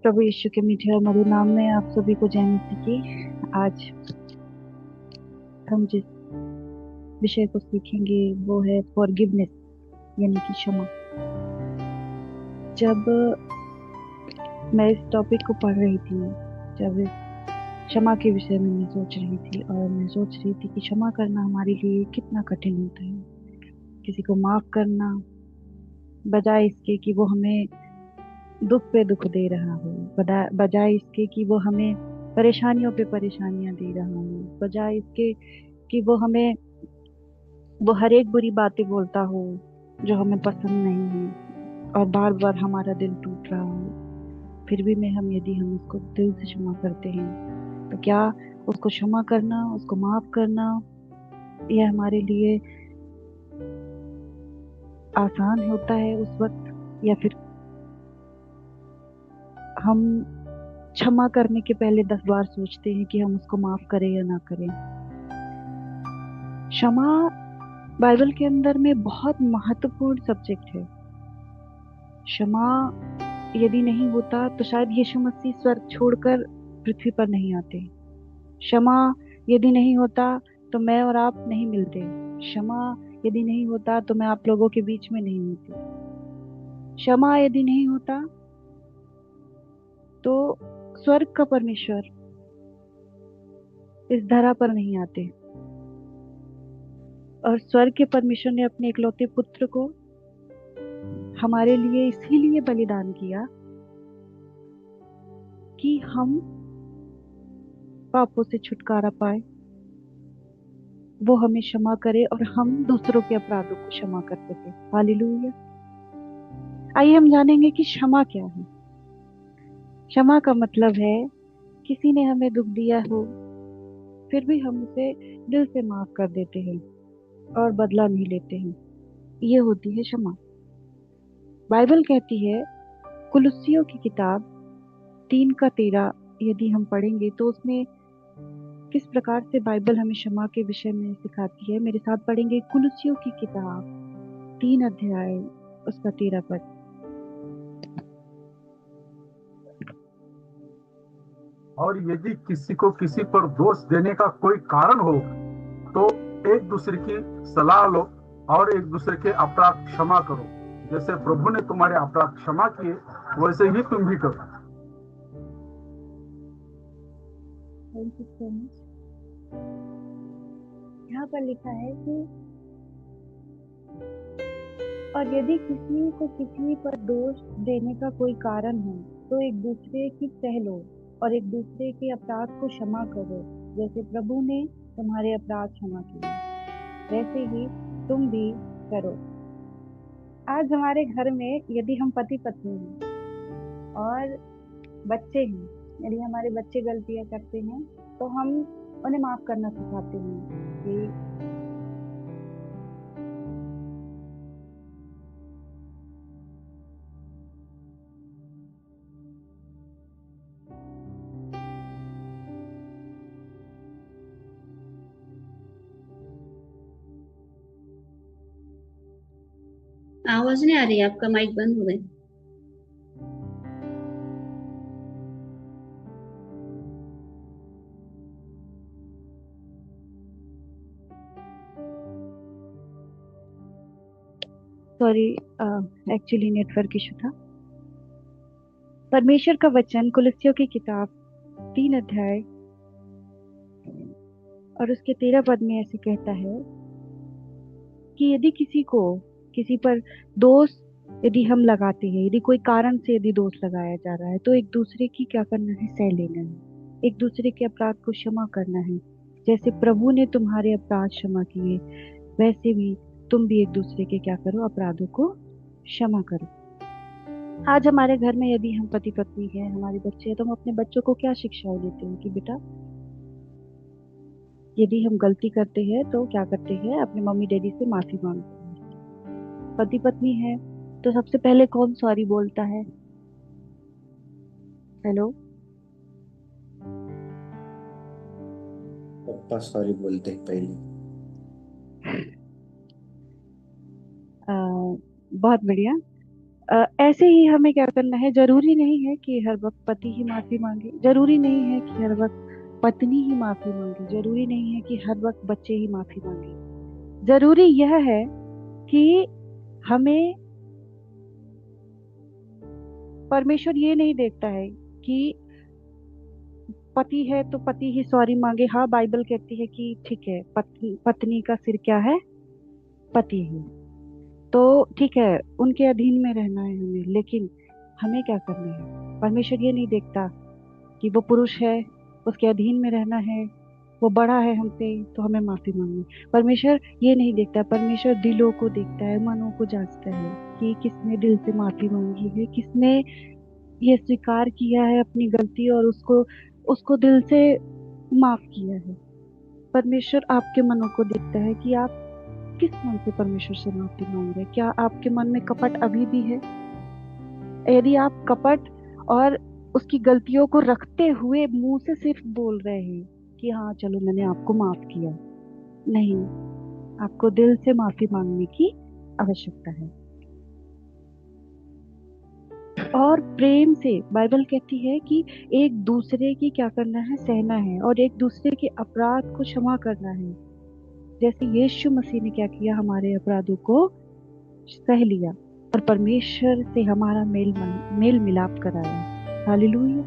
प्रभु यीशु के मीठे और मधुर नाम में आप सभी को जय मसीह की। आज हम जिस विषय को सीखेंगे वो है फॉरगिवनेस, यानी कि क्षमा। जब मैं इस टॉपिक को पढ़ रही थी, जब इस क्षमा के विषय में मैं सोच रही थी, और मैं सोच रही थी कि क्षमा करना हमारे लिए कितना कठिन होता है। किसी को माफ करना, बजाय इसके कि वो हमें दुख पे दुख दे रहा हो, बजाय इसके कि वो हमें परेशानियों पे परेशानियां दे रहा हो, बजाय इसके कि वो हर एक बुरी बातें बोलता हो जो हमें पसंद नहीं है, और बार बार हमारा दिल टूट रहा हो, फिर भी यदि हम उसको दिल से क्षमा करते हैं, तो क्या उसको क्षमा करना, उसको माफ करना, यह हमारे लिए आसान होता है उस वक्त, या फिर हम क्षमा करने के पहले 10 बार सोचते हैं कि हम उसको माफ करें या ना करें। क्षमा बाइबल के अंदर में बहुत महत्वपूर्ण सब्जेक्ट है। क्षमा यदि नहीं होता तो शायद यीशु मसीह स्वर्ग छोड़कर पृथ्वी पर नहीं आते। क्षमा यदि नहीं होता तो मैं और आप नहीं मिलते। क्षमा यदि नहीं होता तो मैं आप लोगों के बीच में नहीं होती। क्षमा यदि नहीं होता तो स्वर्ग का परमेश्वर इस धरा पर नहीं आते, और स्वर्ग के परमेश्वर ने अपने इकलौते पुत्र को हमारे लिए इसीलिए बलिदान किया कि हम पापों से छुटकारा पाए, वो हमें क्षमा करे और हम दूसरों के अपराधों को क्षमा कर सके। हालेलुया। आइए हम जानेंगे कि क्षमा क्या है। क्षमा का मतलब है किसी ने हमें दुख दिया हो, फिर भी हम उसे दिल से माफ कर देते हैं और बदला नहीं लेते हैं। ये होती है क्षमा। बाइबल कहती है, कुलुस्सियों की किताब 3 का 13 यदि हम पढ़ेंगे तो उसमें किस प्रकार से बाइबल हमें क्षमा के विषय में सिखाती है। मेरे साथ पढ़ेंगे कुलुस्सियों की किताब 3 अध्याय उसका 13 पद। और यदि किसी को किसी पर दोष देने का कोई कारण हो तो एक दूसरे की सलाह लो और एक दूसरे के अपराध क्षमा करो। जैसे प्रभु ने तुम्हारे अपराध क्षमा किए वैसे ही तुम भी करो। Thank you so much. यहाँ पर लिखा है कि और यदि किसी को किसी पर दोष देने का कोई कारण हो तो एक दूसरे की सह लो और एक दूसरे के अपराध को क्षमा करो। जैसे प्रभु ने तुम्हारे अपराध क्षमा किए, वैसे ही तुम भी करो। आज हमारे घर में यदि हम पति पत्नी हैं और बच्चे हैं, यदि हमारे बच्चे गलतियां करते हैं तो हम उन्हें माफ करना सिखाते हैं कि आवाज नहीं आ रही है, आपका माइक बंद हो गया। सॉरी, एक्चुअली नेटवर्क इशू था। परमेश्वर का वचन कुलुस्सियों की किताब 3 अध्याय और उसके 13 पद में ऐसे कहता है कि यदि किसी पर दोष यदि हम लगाते हैं, यदि कोई कारण से यदि दोष लगाया जा रहा है, तो एक दूसरे की क्या करना है, सह लेना है। एक दूसरे के अपराध को क्षमा करना है। जैसे प्रभु ने तुम्हारे अपराध क्षमा किए, वैसे भी तुम भी एक दूसरे के क्या करो, अपराधों को क्षमा करो। आज हमारे घर में यदि हम पति पत्नी हैं, हमारे बच्चे हैं, तो हम अपने बच्चों को क्या शिक्षाएं देते हैं कि बेटा, यदि हम गलती करते हैं तो क्या करते हैं, अपने मम्मी डैडी से माफी मांगते हैं। पति पत्नी है तो सबसे पहले कौन सॉरी बोलता है? हेलो। पप्पा सॉरी बोलते हैं पहले। बहुत बढ़िया। ऐसे ही हमें क्या करना है, जरूरी नहीं है कि हर वक्त पति ही माफी मांगे, जरूरी नहीं है कि हर वक्त पत्नी ही माफी मांगे, जरूरी नहीं है कि हर वक्त बच्चे ही माफी मांगे। जरूरी यह है कि हमें, परमेश्वर ये नहीं देखता है कि पति है तो पति ही सॉरी मांगे। हाँ, बाइबल कहती है कि ठीक है, पत्नी पत्नी का सिर क्या है, पति है, तो ठीक है, उनके अधीन में रहना है हमें। लेकिन हमें क्या करना है, परमेश्वर ये नहीं देखता कि वो पुरुष है, उसके अधीन में रहना है, वो बड़ा है हमसे तो हमें माफी मांगनी। परमेश्वर ये नहीं देखता, परमेश्वर दिलों को देखता है, मनों को जांचता है कि किसने दिल से माफी मांगी है, किसने ये स्वीकार किया है अपनी गलती और उसको उसको दिल से माफ किया है। परमेश्वर आपके मनों को देखता है कि आप किस मन से परमेश्वर से माफी मांग रहे हैं। क्या आपके मन में कपट अभी भी है? यदि आप कपट और उसकी गलतियों को रखते हुए मुंह से सिर्फ बोल रहे हैं कि हाँ चलो मैंने आपको माफ किया, नहीं, आपको दिल से माफी मांगने की आवश्यकता है। और प्रेम से, बाइबल कहती है कि एक दूसरे की क्या करना है, सहना है, और एक दूसरे के अपराध को क्षमा करना है। जैसे यीशु मसीह ने क्या किया, हमारे अपराधों को सह लिया और परमेश्वर से हमारा मेल मिलाप कराया। हालेलुया।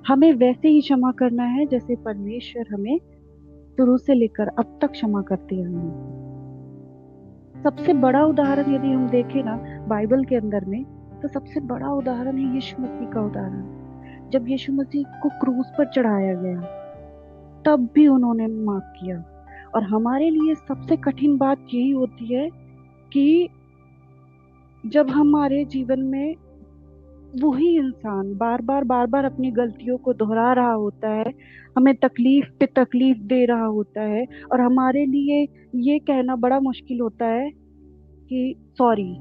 हमें वैसे ही क्षमा करना है जैसे परमेश्वर हमें शुरू से लेकर अब तक क्षमा करते रहे हैं। सबसे बड़ा उदाहरण यदि हम देखें ना बाइबल के अंदर में, तो सबसे बड़ा उदाहरण है यीशु मसीह का उदाहरण। जब यीशु मसीह को क्रूस पर चढ़ाया गया तब भी उन्होंने माफ किया। और हमारे लिए सबसे कठिन बात यही होती है कि जब हमारे जीवन में वही इंसान बार बार अपनी गलतियों को दोहरा रहा होता है, हमें तकलीफ पे तकलीफ दे रहा होता है, और हमारे लिए ये कहना बड़ा मुश्किल होता है कि सॉरी।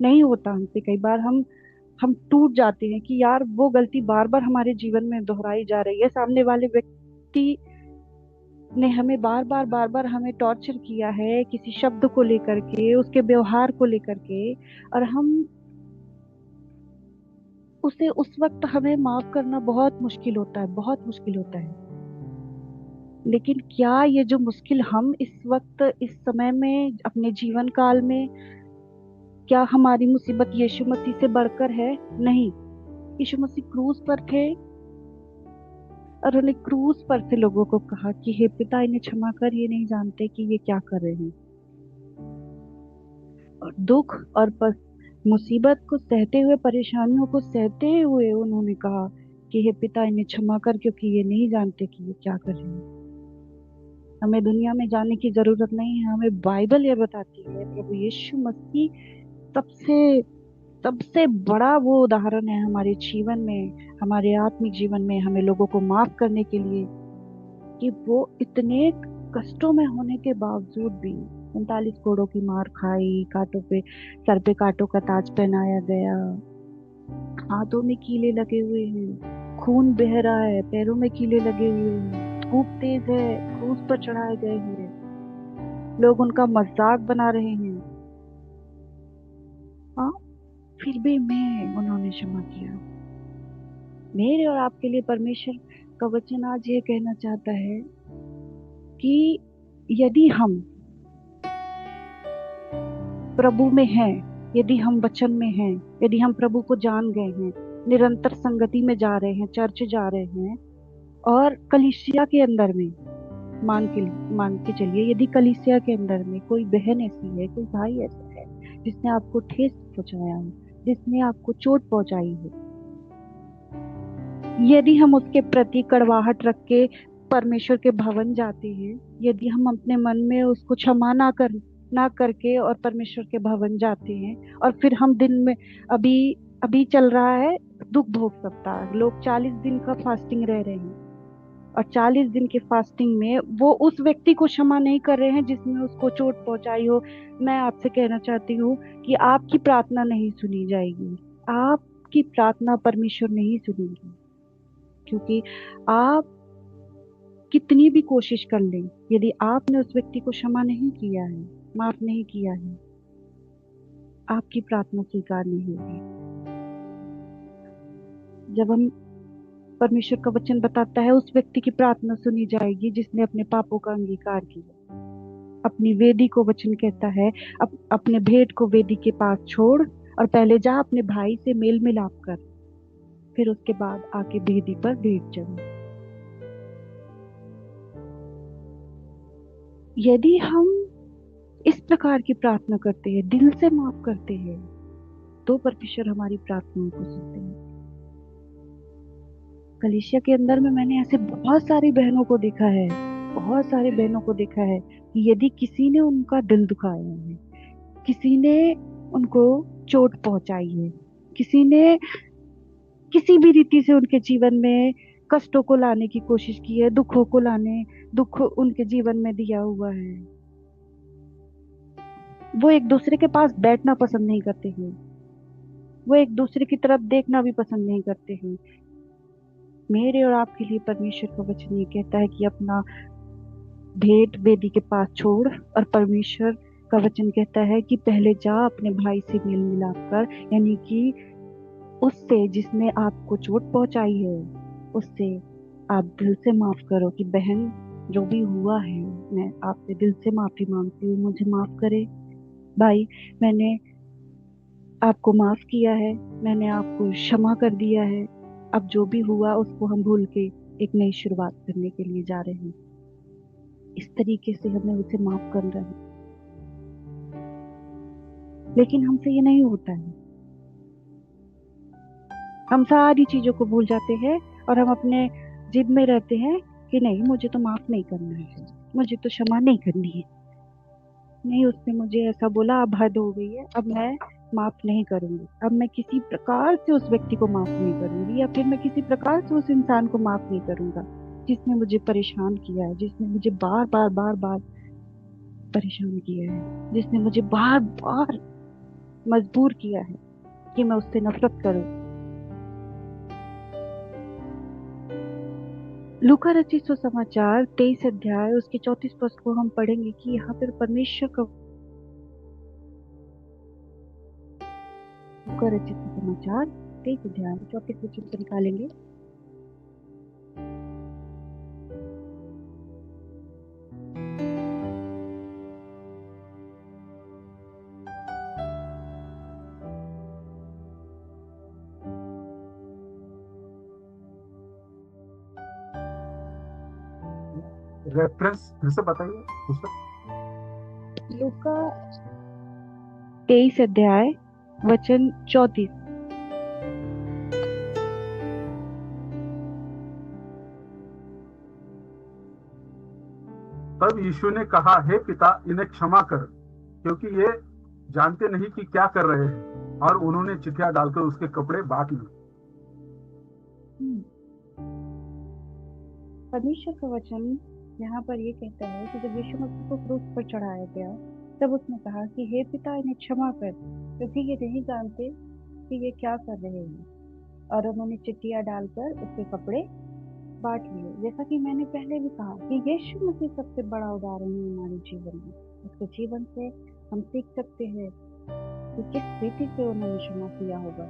नहीं होता हमसे, कई बार हम टूट जाते हैं कि यार वो गलती बार बार हमारे जीवन में दोहराई जा रही है, सामने वाले व्यक्ति ने हमें बार बार हमें टॉर्चर किया है किसी शब्द को लेकर के, उसके व्यवहार को लेकर के, और हम उसे उस वक्त हमें माफ करना बहुत मुश्किल होता है, बहुत मुश्किल होता है। लेकिन क्या ये जो मुश्किल हम इस वक्त इस समय में अपने जीवन काल में, क्या हमारी मुसीबत यीशु मसीह से बढ़कर है? नहीं। यीशु मसीह क्रूस पर थे और उन्हें क्रूस पर से लोगों को कहा कि हे पिता, इन्हें क्षमा कर, ये नहीं जानते कि ये क्या कर रहे हैं। और दुख और मुसीबत को सहते हुए, परेशानियों को सहते हुए उन्होंने कहा कि हे पिता, इन्हें क्षमा कर, क्योंकि ये नहीं जानते कि ये क्या कर रहे हैं। हमें दुनिया में जाने की जरूरत नहीं है, हमें बाइबल ये बताती है प्रभु यीशु मसीह सबसे सबसे बड़ा वो उदाहरण है हमारे जीवन में, हमारे आत्मिक जीवन में, हमें लोगों को माफ करने के लिए, कि वो इतने कष्टों में होने के बावजूद भी 39 कोड़ों की मार खाई, कांटों पे, सर पे कांटों का ताज पहनाया गया, हाथों में कीले लगे हुए हैं, खून बह रहा है, पैरों में कीले लगे हुए हैं, धूप तेज है, क्रूस पर चढ़ाए गए हैं, लोग उनका मजाक बना रहे हैं, हाँ, फिर भी मैं उन्होंने क्षमा किया। मेरे और आपके लिए परमेश्वर का वचन आज ये कहना चाहता है कि यदि हम प्रभु में हैं, यदि हम वचन में हैं, यदि हम प्रभु को जान गए हैं, निरंतर संगति में जा रहे हैं, चर्च जा रहे हैं, और कलीसिया के अंदर में, मान के चलिए यदि कलीसिया के अंदर में कोई बहन ऐसी है, कोई भाई ऐसा है जिसने आपको ठेस पहुंचाया हो, जिसने आपको चोट पहुंचाई है, यदि हम उसके प्रति कड़वाहट रख के परमेश्वर के भवन जाते हैं, यदि हम अपने मन में उसको क्षमा ना करके और परमेश्वर के भवन जाते हैं, और फिर हम दिन में, अभी अभी चल रहा है दुख भोग सप्ताह, लोग 40 दिन का फास्टिंग रह रहे हैं, और 40 दिन के फास्टिंग में वो उस व्यक्ति को क्षमा नहीं कर रहे हैं जिसने उसको चोट पहुंचाई हो। मैं आपसे कहना चाहती हूँ कि आपकी प्रार्थना नहीं सुनी जाएगी, आपकी प्रार्थना परमेश्वर नहीं सुनेगी, क्योंकि आप कितनी भी कोशिश कर लें, यदि आपने उस व्यक्ति को क्षमा नहीं किया है, माफ नहीं किया है, आपकी प्रार्थना स्वीकार नहीं होगी। जब हम परमेश्वर का वचन बताता है उस व्यक्ति की प्रार्थना सुनी जाएगी जिसने अपने पापों का अंगीकार किया, अपनी वेदी को, वचन कहता है, अपने भेंट को वेदी के पास छोड़ और पहले जा अपने भाई से मेल मिलाप कर, फिर उसके बाद आके वेदी पर भेंट चढ़ा। यदि हम इस प्रकार की प्रार्थना करते हैं, दिल से माफ करते हैं, तो परमेश्वर हमारी प्रार्थनाओं को सुनते हैं। कलीसिया के अंदर में मैंने ऐसे बहुत सारी बहनों को देखा है, बहुत सारी बहनों को देखा है कि यदि किसी ने उनका दिल दुखाया है, किसी ने उनको चोट पहुंचाई है, किसी ने किसी भी रीति से उनके जीवन में कष्टों को लाने की कोशिश की है, दुख उनके जीवन में दिया हुआ है, वो एक दूसरे के पास बैठना पसंद नहीं करते हैं, वो एक दूसरे की तरफ देखना भी पसंद नहीं करते हैं। मेरे और आपके लिए परमेश्वर का वचन ये कहता है कि अपना भेंट वेदी के पास छोड़, और परमेश्वर का वचन कहता है कि पहले जा अपने भाई से मेल मिलाप कर, यानी कि उससे जिसने आपको चोट पहुंचाई है उससे आप दिल से माफ करो कि बहन जो भी हुआ है मैं आपसे दिल से माफी मांगती हूँ, मुझे माफ करे। भाई मैंने आपको माफ किया है, मैंने आपको क्षमा कर दिया है, अब जो भी हुआ उसको हम भूल के एक नई शुरुआत करने के लिए जा रहे हैं। इस तरीके से हमें उसे माफ कर रहे हैं, लेकिन हमसे ये नहीं होता है। हम सारी चीजों को भूल जाते हैं और हम अपने जिद में रहते हैं कि नहीं मुझे तो माफ नहीं करना है, मुझे तो क्षमा नहीं करनी है, नहीं उसने मुझे ऐसा बोला, अब हद हो गई है, अब मैं माफ नहीं करूंगी, अब मैं किसी प्रकार से उस व्यक्ति को माफ नहीं करूंगी, या फिर मैं किसी प्रकार से उस इंसान को माफ नहीं करूंगा जिसने मुझे परेशान किया है, जिसने मुझे बार बार परेशान किया है, जिसने मुझे बार बार मजबूर किया है कि मैं उससे नफरत करूं। लूका रचित सुसमाचार 23 अध्याय उसके 34 पद को हम पढ़ेंगे कि यहाँ पर परमेश्वर का, लूका रचित सुसमाचार 23 अध्याय 34 वचन से निकालेंगे। रेफरेंस फिर से बताइए पुस्तक। लूका 23 अध्याय वचन 34। तब यीशु ने कहा, हे पिता इन्हें क्षमा कर, क्योंकि ये जानते नहीं कि क्या कर रहे हैं। और उन्होंने चिट्ठियां डालकर उसके कपड़े बांट लिए। परमेश्वर का वचन यहाँ पर ये कहता है कि जब यीशु मसीह को क्रूस पर चढ़ाया गया तब उसने कहा कि हे पिता इन्हें क्षमा कर, क्योंकि ये नहीं जानते कि ये क्या कर रहे हैं। और उन्होंने चिट्ठियां डालकर उसके कपड़े बांट लिए। जैसा कि मैंने पहले भी कहा कि यीशु मसीह सबसे बड़ा उदाहरण है हमारे जीवन में। उसके जीवन से हम सीख सकते हैं कि किस रीति से उन्होंने क्षमा किया होगा।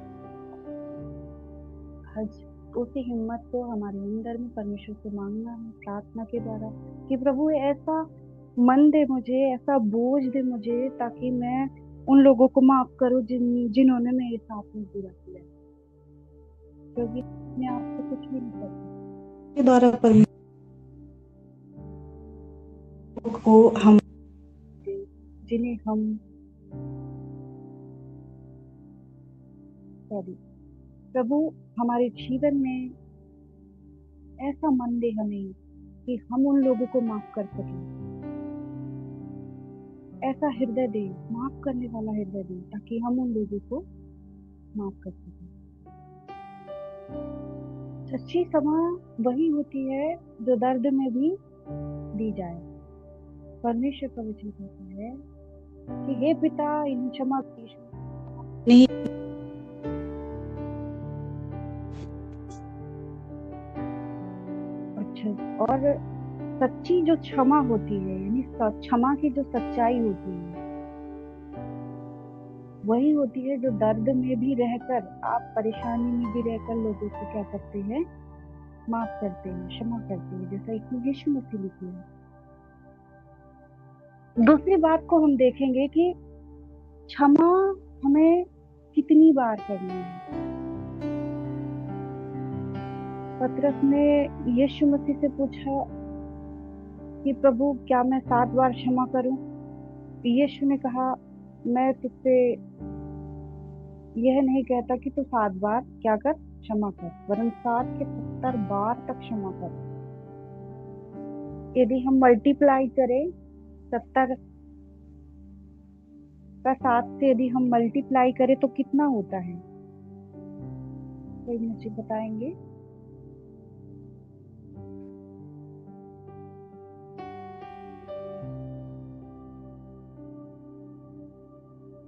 आज उसी हिम्मत को हमारे अंदर में परमेश्वर से मांगना है प्रार्थना के द्वारा कि प्रभु ऐसा मन दे मुझे, ऐसा बोझ दे मुझे, ताकि मैं उन लोगों को माफ करूं जिन्होंने मेरे साथ में बुरा किया, क्योंकि मैं आपसे कुछ भी नहीं करता के द्वारा परमेश्वर को हम जिन्हें हम प्रभु हमारे जीवन में ऐसा मन दे हमें कि हम उन लोगों को माफ कर सकें, ऐसा हृदय दे, माफ करने वाला हृदय दे, ताकि हम उन लोगों को माफ कर सकें। सच्ची क्षमा वही होती है जो दर्द में भी दी जाए। परमेश्वर का वचन कहता है कि हे पिता इन्हें क्षमा नहीं। और सच्ची जो क्षमा होती है, यानी क्षमा की जो सच्चाई होती है वही होती है जो दर्द में भी रहकर, आप परेशानी में भी रहकर लोगों को क्या करते हैं, माफ करते हैं, क्षमा करते हैं, जैसा इसमें यीशु मसीह ने किया। दूसरी बात को हम देखेंगे कि क्षमा हमें कितनी बार करनी है। पतरस ने यीशु मसीह से पूछा कि प्रभु क्या मैं 7 बार क्षमा करूं? यीशु ने कहा मैं तुझसे यह नहीं कहता कि तू 7 बार क्या कर, क्षमा कर, वरन 7 के 70 बार तक क्षमा कर। यदि हम मल्टीप्लाई करें 70 का 7 से, यदि हम मल्टीप्लाई करें तो कितना होता है? कोई मुझे बताएंगे?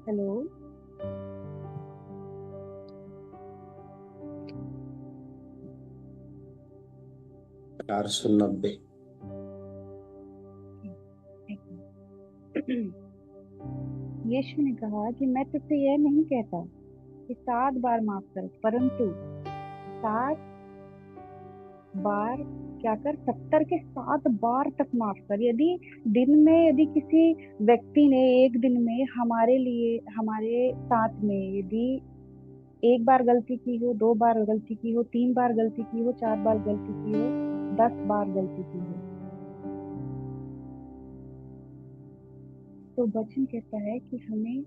हेलो, 490। यीशु ने कहा कि मैं तुझसे यह नहीं कहता कि 7 बार माफ कर, परंतु 7 बार क्या कर, 70 के 7 बार तक माफ कर। यदि दिन में, यदि किसी व्यक्ति ने एक दिन में हमारे लिए, हमारे साथ में यदि 1 बार गलती की हो, 2 बार गलती की हो, 3 बार गलती की हो, 4 बार गलती की हो, 10 बार गलती की हो, तो वचन कहता है कि हमें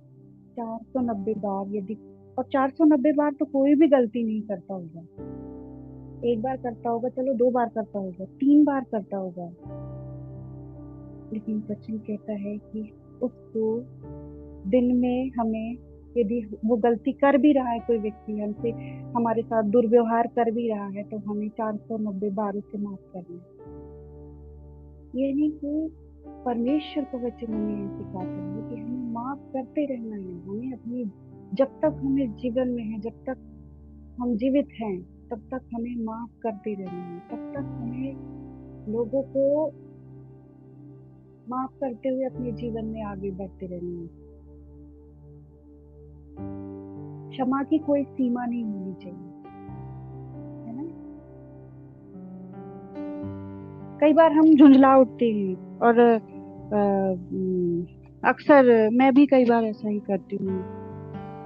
490 बार, यदि, और 490 बार तो कोई भी गलती नहीं करता होगा। 1 बार करता होगा, चलो 2 बार करता होगा, 3 बार करता होगा, लेकिन वचन कहता है कि उसको दिन में हमें, यदि वो गलती कर भी रहा है, कोई व्यक्ति हमसे, हमारे साथ दुर्व्यवहार कर भी रहा है, तो हमें 490 बार उसे माफ करना है। ये नहीं कि परमेश्वर का वचन हमें ये सिखाता है कि हमें माफ करते रहना है। हमें अपनी, जब तक हमें जीवन में है, जब तक हम जीवित हैं, तब तक हमें माफ करते रहना है। तब तक हमें लोगों को माफ करते हुए अपने जीवन में आगे बढ़ते रहना है। क्षमा की कोई सीमा नहीं होनी चाहिए, है ना? कई बार हम झुंझला उठते हैं, और अक्सर मैं भी कई बार ऐसा ही करती हूँ।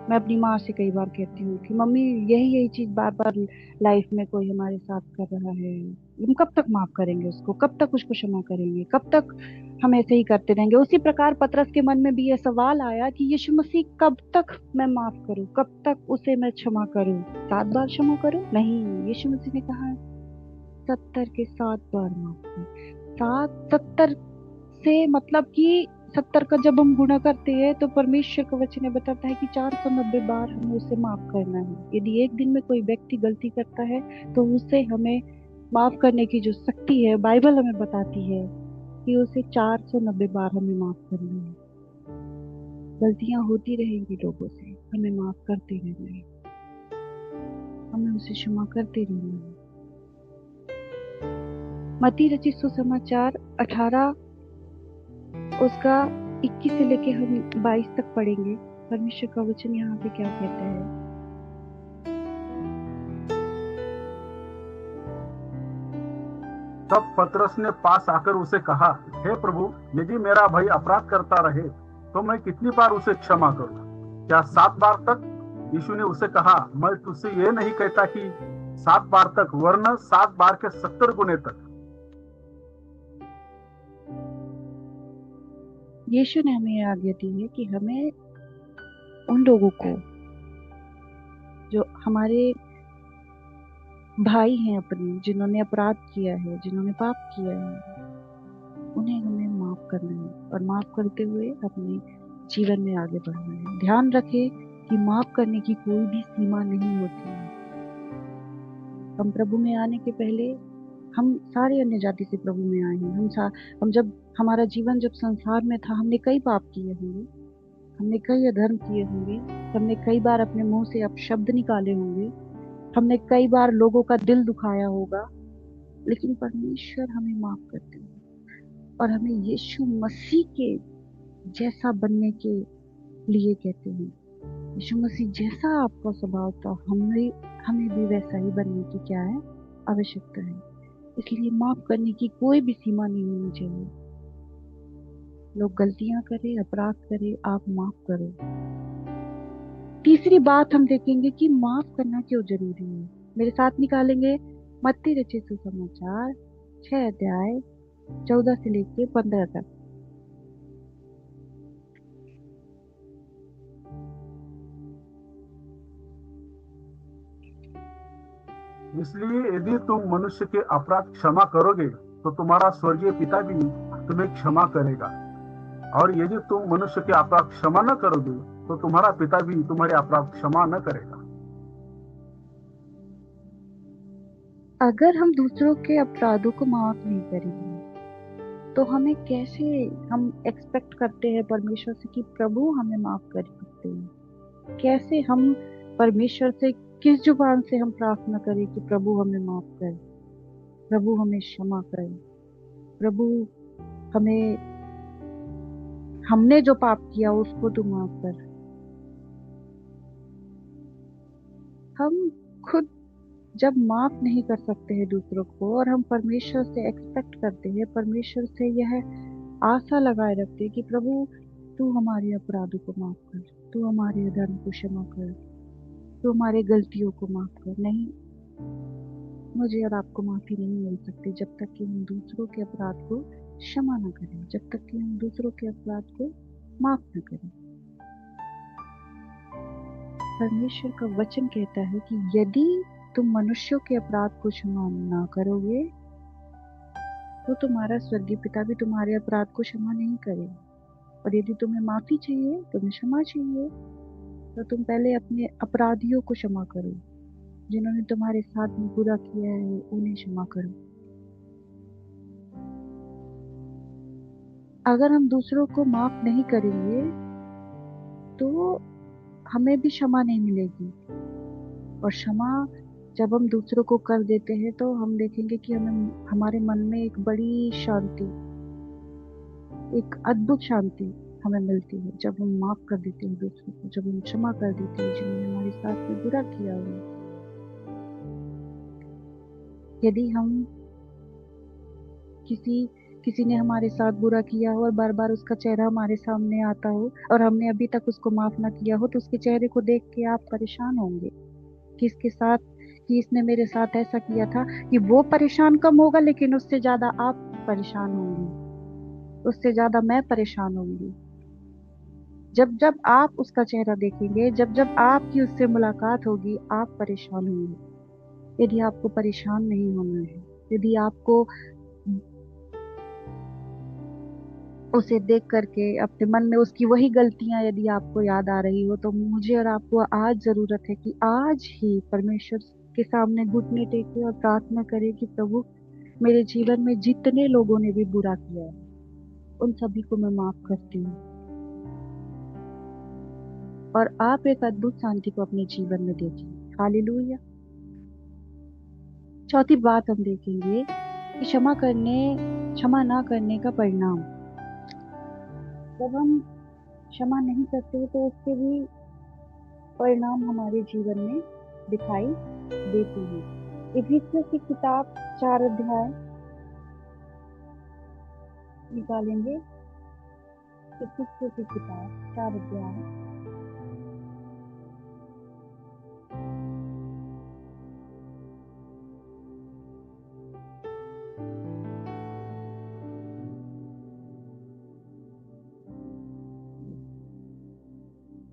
मैं अपनी माँ से कई बार कहती हूँ कि मम्मी यही यही चीज बार बार लाइफ में कोई हमारे साथ कर रहा है, हम कब तक माफ करेंगे उसको, कब तक उसको क्षमा करेंगे, कब तक हम ऐसे ही करते रहेंगे? उसी प्रकार पतरस के मन में भी यह सवाल आया कि यीशु मसीह कब तक मैं माफ करूं, कब तक उसे मैं क्षमा करूं? 7 बार क्षमा करूं? नहीं, यीशु मसीह ने कहा 70 के 7 बार माफ कर। 70 से मतलब कि 70 का जब हम गुणा करते हैं तो परमेश्वर का वचन बताता है कि 490 बार हमें उसे माफ करना है। यदि एक दिन में कोई व्यक्ति गलती करता है तो उसे हमें माफ करने की जो शक्ति है, बाइबल हमें बताती है कि उसे 490 बार हमें माफ करना है। गलतियां होती रहेंगी लोगों से, हमें माफ करते रहना है, हमें उसे क्षमा करते रहना है। मत्ती रचित सुसमाचार 18 उसका 21 से लेके हम 22 तक पढ़ेंगे। परमेश्वर का वचन यहाँ पे क्या कहता है? तब पतरस ने पास आकर उसे कहा, हे प्रभु, यदि मेरा भाई अपराध करता रहे तो मैं कितनी बार उसे क्षमा करूं? क्या 7 बार तक? यीशु ने उसे कहा, मैं तुझसे ये नहीं कहता कि 7 बार तक, वरन 7 बार के 70 गुने तक। यीशु ने हमें आज्ञा दी है कि हमें उन लोगों को जो हमारे भाई हैं अपने, जिन्होंने अपराध किया है, जिन्होंने पाप किया है, उन्हें हमें माफ करना है, और माफ करते हुए अपने जीवन में आगे बढ़ना है। ध्यान रखें कि माफ करने की कोई भी सीमा नहीं होती है। हम प्रभु में आने के पहले, हम सारे अन्य जाति से प्रभु में आए हैं। हम जब, हमारा जीवन जब संसार में था, हमने कई पाप किए होंगे, हमने कई अधर्म किए होंगे, हमने कई बार अपने मुंह से अपशब्द निकाले होंगे, हमने कई बार लोगों का दिल दुखाया होगा, लेकिन परमेश्वर हमें माफ करते हैं और हमें यीशु मसीह के जैसा बनने के लिए कहते हैं। यीशु मसीह जैसा आपका स्वभाव था, हमें भी वैसा ही बनने की क्या है, आवश्यकता है। इसलिए माफ करने की कोई भी सीमा नहीं होनी चाहिए। लोग गलतियां करें, अपराध करें, आप माफ करो। तीसरी बात हम देखेंगे कि माफ करना क्यों जरूरी है। मेरे साथ निकालेंगे मत्ती रचित सुसमाचार 6 अध्याय 14 से लेके 15 तक। इसलिए यदि तुम मनुष्य के अपराध क्षमा करोगे तो तुम्हारा स्वर्गीय पिता भी तुम्हें क्षमा करेगा, और यदि तुम मनुष्य के अपराध क्षमा न करोगे तो तुम्हारा पिता भी तुम्हारे अपराध क्षमा न करेगा। अगर हम दूसरों के अपराधों को माफ नहीं करेंगे तो हमें कैसे हम एक्सपेक्ट करते हैं परमेश्वर से कि प्रभु हमें माफ कर सकते हैं? कैसे हम परमेश्वर से, किस जुबान से हम प्रार्थना करें कि प्रभु हमें माफ कर, प्रभु हमें क्षमा कर, प्रभु हमें, हमने जो पाप किया उसको तू माफ कर। हम खुद जब माफ नहीं कर सकते हैं दूसरों को, और हम परमेश्वर से एक्सपेक्ट करते हैं, परमेश्वर से यह आशा लगाए रखते हैं कि प्रभु तू हमारे अपराधों को माफ कर, तू हमारे अधर्म को क्षमा कर, तू हमारे गलतियों को माफ कर। नहीं, मुझे और आपको माफी नहीं मिल सकती जब तक कि हम दूसरों के अपराध को क्षमा न करें, जब तक कि हम दूसरों के अपराध को माफ न करें। परमेश्वर का वचन कहता है कि यदि तुम मनुष्यों के अपराध को क्षमा ना करोगे तो तुम्हारा स्वर्गीय पिता भी तुम्हारे अपराध को क्षमा नहीं करेगा। और यदि तुम्हें माफी चाहिए, तुम्हें क्षमा चाहिए, तो तुम पहले अपने अपराधियों को क्षमा करो, जिन्होंने तुम्हारे साथ में बुरा किया है उन्हें क्षमा करो। अगर हम दूसरों को माफ नहीं करेंगे तो हमें भी क्षमा नहीं मिलेगी। और क्षमा जब हम दूसरों को कर देते हैं तो हम देखेंगे कि हमें, हमारे मन में एक बड़ी शांति, एक अद्भुत शांति हमें मिलती है जब हम माफ कर देते हैं दूसरों को, जब हम क्षमा कर देते हैं जिन्होंने हमारे साथ में बुरा किया हो। यदि हम किसी ने हमारे साथ बुरा किया हो और बार बार उसका चेहरा हमारे सामने आता हो और हमने अभी तक उसको माफ ना किया हो, तो उसके चेहरे को देख के आप परेशान होंगे कि इसके साथ, कि इसने मेरे साथ ऐसा किया था, कि वो परेशान कम होगा लेकिन उससे ज्यादा आप परेशान होंगे, उससे ज्यादा मैं परेशान होंगी। जब जब आप उसका चेहरा देखेंगे, जब जब आपकी उससे मुलाकात होगी, आप परेशान होंगे। यदि आपको परेशान नहीं होना है, यदि आपको उसे देख करके अपने मन में उसकी वही गलतियां यदि आपको याद आ रही हो, तो मुझे और आपको आज जरूरत है कि आज ही परमेश्वर के सामने घुटने टेके और प्रार्थना करें कि प्रभु, मेरे जीवन में जितने लोगों ने भी बुरा किया है उन सभी को मैं माफ करती हूँ। और आप एक अद्भुत शांति को अपने जीवन में देखें। हालेलुया। चौथी बात हम देखेंगे कि क्षमा ना करने का परिणाम। जब हम क्षमा नहीं करते तो उसके भी परिणाम हमारे जीवन में दिखाई देते हैं। इफिसियों की किताब 4 अध्याय निकालेंगे। इफिसियों की किताब 4 अध्याय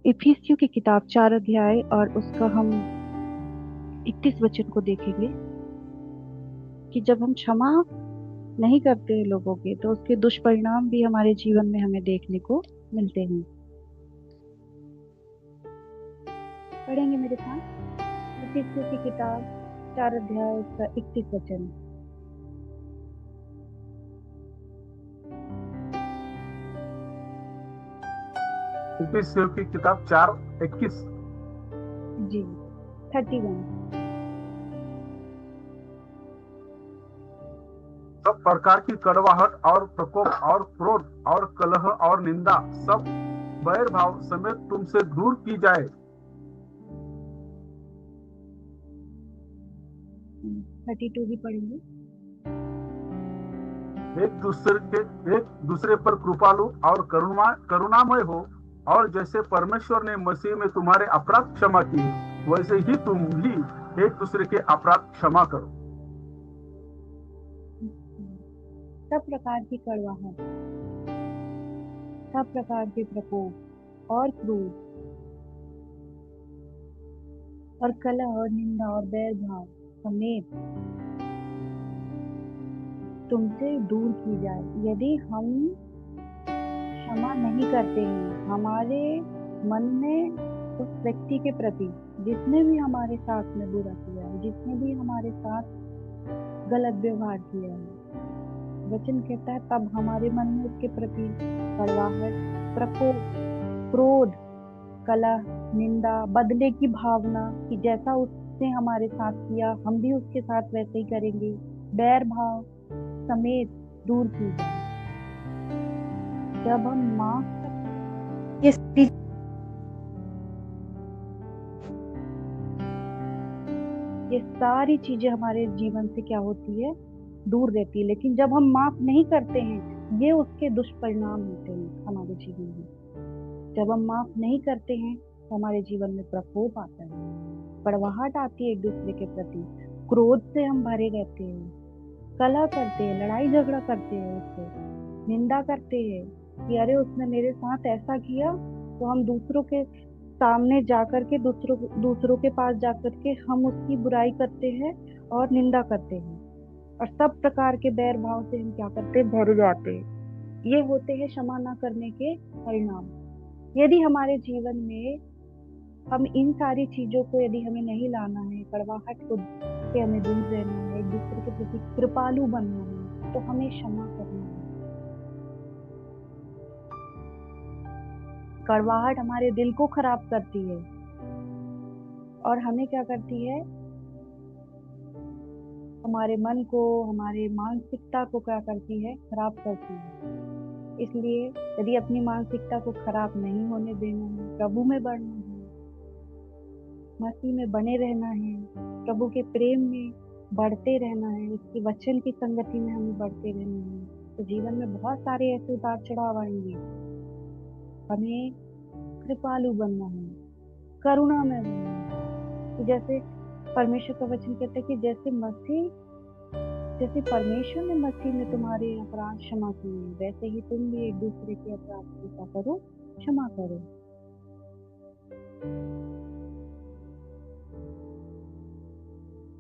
इफिसियों की किताब 4 अध्याय और उसका हम 31 वचन को देखेंगे कि जब हम क्षमा नहीं करते हैं लोगों के तो उसके दुष्परिणाम भी हमारे जीवन में हमें देखने को मिलते हैं। पढ़ेंगे मेरे साथ इफिसियों की किताब 4 अध्याय उसका 31 वचन। इफिसियों की किताब 4:21 जी 31। सब प्रकार की कड़वाहट और प्रकोप और क्रोध और कलह और निंदा सब बैर भाव समेत तुमसे दूर की जाए, 32 भी पढ़ेंगे। एक दूसरे पर कृपालु और करुणामय हो, और जैसे परमेश्वर ने मसीह में तुम्हारे अपराध क्षमा किए, वैसे ही तुम भी एक दूसरे के अपराध क्षमा करो। सब प्रकार की कड़वाहट, सब प्रकार के प्रकोप और क्रोध और कलह और निंदा और बैर भाव समेत तुमसे दूर की जाए। यदि हम क्षमा नहीं करते हैं हमारे मन में उस व्यक्ति के प्रति जिसने भी हमारे साथ में बुरा किया है, जिसने भी हमारे साथ गलत व्यवहार किया है, वचन कहता है तब हमारे मन में उसके प्रति कड़वाहट, प्रकोप, क्रोध, कलह, निंदा, बदले की भावना कि जैसा उसने हमारे साथ किया हम भी उसके साथ वैसे ही करेंगे, बैर भाव समेत दूर की जाए। जब हम माफ ये सारी चीजें हमारे जीवन से क्या होती है, दूर रहती है। लेकिन जब हम माफ नहीं करते हैं ये उसके दुष्परिणाम होते हैं हमारे जीवन में। जब हम माफ नहीं करते हैं तो हमारे जीवन में प्रकोप आता है, कड़वाहट आती है एक दूसरे के प्रति, क्रोध से हम भरे रहते हैं, कलह करते हैं, लड़ाई झगड़ा करते हैं, उससे निंदा करते हैं कि अरे उसने मेरे साथ ऐसा किया, तो हम दूसरों के सामने जाकर के दूसरों के पास जाकर के हम उसकी बुराई करते हैं और निंदा करते हैं, और सब प्रकार के बैर भाव से हम क्या करते हैं, भर जाते हैं। ये होते हैं क्षमा ना करने के परिणाम। यदि हमारे जीवन में हम इन सारी चीजों को यदि हमें नहीं लाना है, कड़वाहट को से हमें दूर रहना है, एक दूसरे के प्रति कृपालु बनना है, तो हमें क्षमा करना है। कड़वाहट हमारे दिल को खराब करती है और हमें क्या करती है, हमारे मन को, हमारे मानसिकता को क्या करती है, खराब करती है। इसलिए यदि अपनी मानसिकता को खराब नहीं होने देना है, प्रभु में बढ़ना है, मसीह में बने रहना है, प्रभु के प्रेम में बढ़ते रहना है, उसके वचन की संगति में हमें बढ़ते रहना है, तो जीवन में बहुत सारे ऐसे उतार चढ़ाव आएंगे। हमें कृपालु बनना है, करुणा में बनना है। तो जैसे परमेश्वर का वचन कहता है कि जैसे परमेश्वर ने मसीह में तुम्हारे अपराध क्षमा किए, वैसे ही तुम भी एक दूसरे के अपराध को क्या करो, क्षमा करो।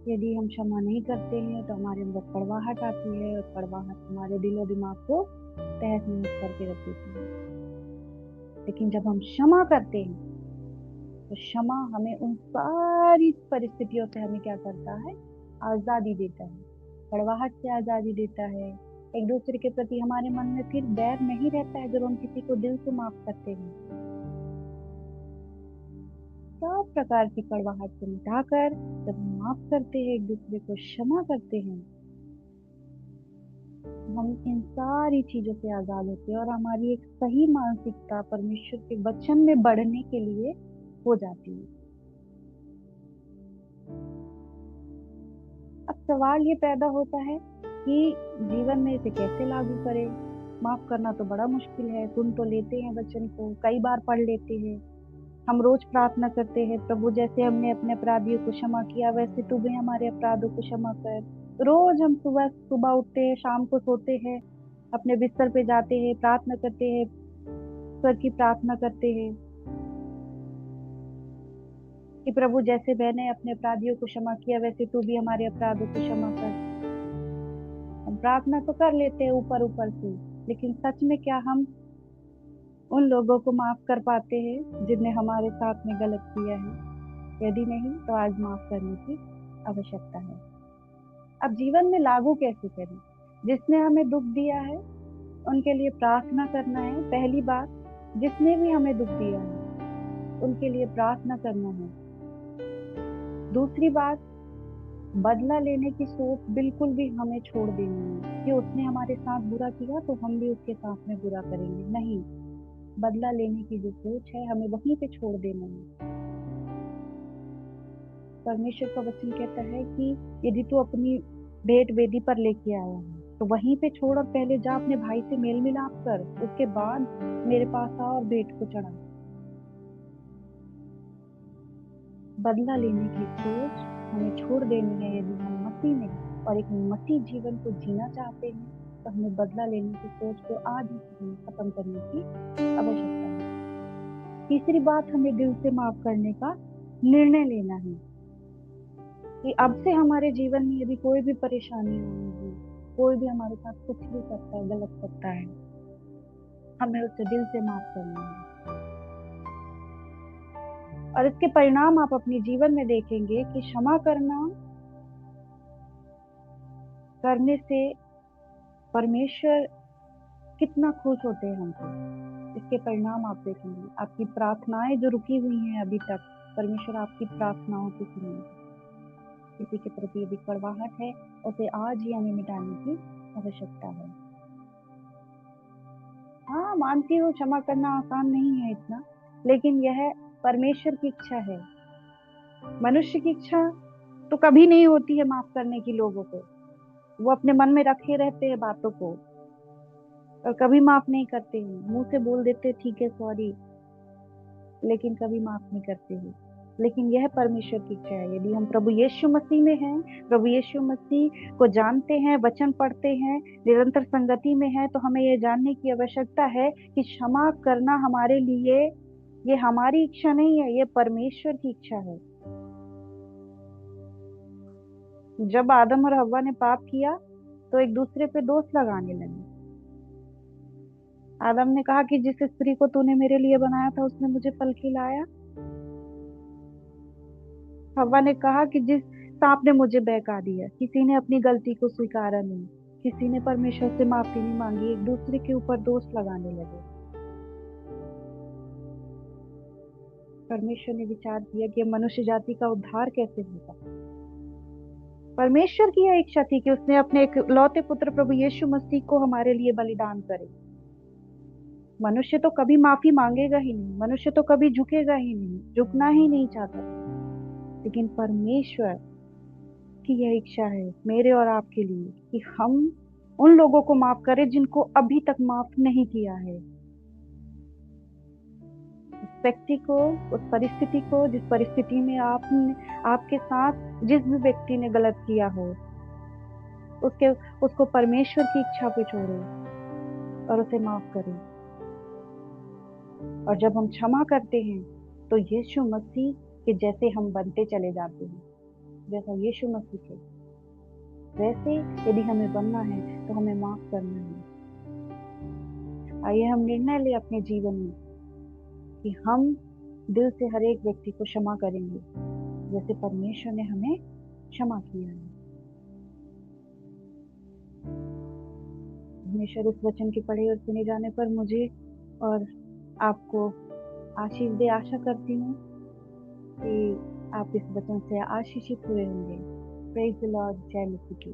यदि हम क्षमा नहीं करते हैं तो हमारे अंदर कड़वाहट आती है, और कड़वाहट हमारे दिलो दिमाग को तहस नहस करके रख देती है। लेकिन जब हम क्षमा करते हैं तो क्षमा हमें उन सारी परिस्थितियों से हमें क्या करता है, आजादी देता है, कड़वाहट से आजादी देता है। एक दूसरे के प्रति हमारे मन में फिर बैर नहीं रहता है जब हम किसी को दिल से माफ करते हैं। सब प्रकार की कड़वाहट को मिटाकर जब हम माफ करते हैं, एक दूसरे को क्षमा करते हैं, हम इन सारी चीजों से आजाद होते हैं और हमारी एक सही मानसिकता परमेश्वर के वचन में बढ़ने के लिए हो जाती है। अब सवाल ये पैदा होता है कि जीवन में इसे कैसे लागू करें। माफ करना तो बड़ा मुश्किल है, सुन तो लेते हैं वचन को, कई बार पढ़ लेते हैं, हम रोज प्रार्थना करते हैं, प्रभु जैसे हमने अपने अपराधियों को क्षमा किया वैसे तू भी हमारे अपराधों को क्षमा कर। रोज हम सुबह उठते हैं, शाम को सोते हैं, अपने बिस्तर पे जाते हैं, प्रार्थना करते हैं, ईश्वर की प्रार्थना करते हैं कि प्रभु जैसे मैंने अपने अपराधियों को क्षमा किया वैसे तू भी हमारे अपराधों को क्षमा कर। हम प्रार्थना तो कर लेते हैं ऊपर ऊपर से, लेकिन सच में क्या हम उन लोगों को माफ कर पाते हैं जिनने हमारे साथ में गलत किया है? यदि नहीं तो आज माफ करने की आवश्यकता है। अब जीवन में लागू कैसे करें? जिसने हमें दुख दिया है उनके लिए प्रार्थना करना है। पहली बात, जिसने भी हमें दुख दिया है उनके लिए प्रार्थना करना है। दूसरी बात, बदला लेने की सोच बिल्कुल भी हमें छोड़ देनी है कि उसने हमारे साथ बुरा किया तो हम भी उसके साथ में बुरा करेंगे। नहीं, बदला लेने की जो सोच है हमें वहीं पे छोड़ देना है। परमेश्वर का वचन कहता है कि यदि तू अपनी भेंट वेदी पर लेके आया है तो वहीं पे छोड़ और पहले जा अपने भाई से मेल मिलाप कर, उसके बाद मेरे पास आ और भेंट को चढ़ा। बदला लेने की सोच हमें छोड़ देनी है। यदि हम मसीह में और एक मसीह जीवन को जीना चाहते हैं तो हमें बदला लेने की सोच को आज ही खत्म करने की आवश्यकता है। तीसरी बात, हमें दिल से माफ करने का निर्णय लेना है कि अब से हमारे जीवन में यदि कोई भी परेशानी होगी, कोई भी हमारे साथ कुछ भी करता है, गलत करता है, हमें उससे दिल से माफ करना है। और इसके परिणाम आप अपने जीवन में देखेंगे कि क्षमा करने से परमेश्वर कितना खुश होते हैं हमसे। इसके परिणाम आप देखेंगे। आपकी प्रार्थनाएं जो रुकी हुई हैं अभी तक, परमेश्वर आपकी प्रार्थनाओं को सुनेंगे। किसी के प्रति यदि कड़वाहट है, उसे आज ही हमें मिटाने की आवश्यकता है। हाँ, मानती हूँ क्षमा करना आसान नहीं है इतना, लेकिन यह परमेश्वर की इच्छा है। मनुष्य की इच्छा तो कभी नहीं होती है माफ करने की लोगों को। वो अपने मन में रखे रहते हैं बातों को और कभी माफ नहीं करते हैं। मुंह से बोल देते ठीक है सॉरी, लेकिन कभी माफ नहीं करते हैं। लेकिन यह परमेश्वर की इच्छा है। यदि हम प्रभु यीशु मसीह में हैं, प्रभु यीशु मसीह को जानते हैं, वचन पढ़ते हैं, निरंतर संगति में हैं, तो हमें यह जानने की आवश्यकता है कि क्षमा करना हमारे लिए ये हमारी इच्छा नहीं है, ये परमेश्वर की इच्छा है। जब आदम और हव्वा ने पाप किया तो एक दूसरे पे दोष लगाने लगे। आदम ने कहा कि जिस स्त्री को तूने मेरे लिए बनाया था उसने मुझे फल खिलाया। हव्वा ने कहा कि जिस सांप ने मुझे बहका दिया। किसी ने अपनी गलती को स्वीकारा नहीं, किसी ने परमेश्वर से माफी नहीं मांगी, एक दूसरे के ऊपर दोष लगाने लगे। परमेश्वर ने विचार किया कि मनुष्य जाति का उद्धार कैसे होगा। परमेश्वर की यह इच्छा थी कि उसने अपने इकलौते पुत्र प्रभु यीशु मसीह को हमारे लिए बलिदान करे। मनुष्य तो कभी माफी मांगेगा ही नहीं, मनुष्य तो कभी झुकेगा ही नहीं, झुकना ही नहीं चाहता। लेकिन परमेश्वर की यह इच्छा है मेरे और आपके लिए कि हम उन लोगों को माफ करें जिनको अभी तक माफ नहीं किया है। उस व्यक्ति को, उस परिस्थिति को, जिस परिस्थिति में आपके साथ जिस भी व्यक्ति ने गलत किया हो, उसको परमेश्वर की इच्छा पे छोड़े और उसे माफ करें। और जब हम क्षमा करते हैं तो यीशु मसीह के जैसे हम बनते चले जाते हैं। जैसा यीशु मसीह थे वैसे यदि हमें बनना है तो हमें माफ करना है। आइए हम निर्णय ले अपने जीवन में कि हम दिल से हर एक व्यक्ति को क्षमा करेंगे जैसे परमेश्वर ने हमें क्षमा किया है। परमेश्वर इस वचन के पढ़े और सुने जाने पर मुझे और आपको आशीष दे। आशा करती हूँ कि आप इस वचन से आशीषित हुए होंगे। Praise the Lord. जय मसीह की।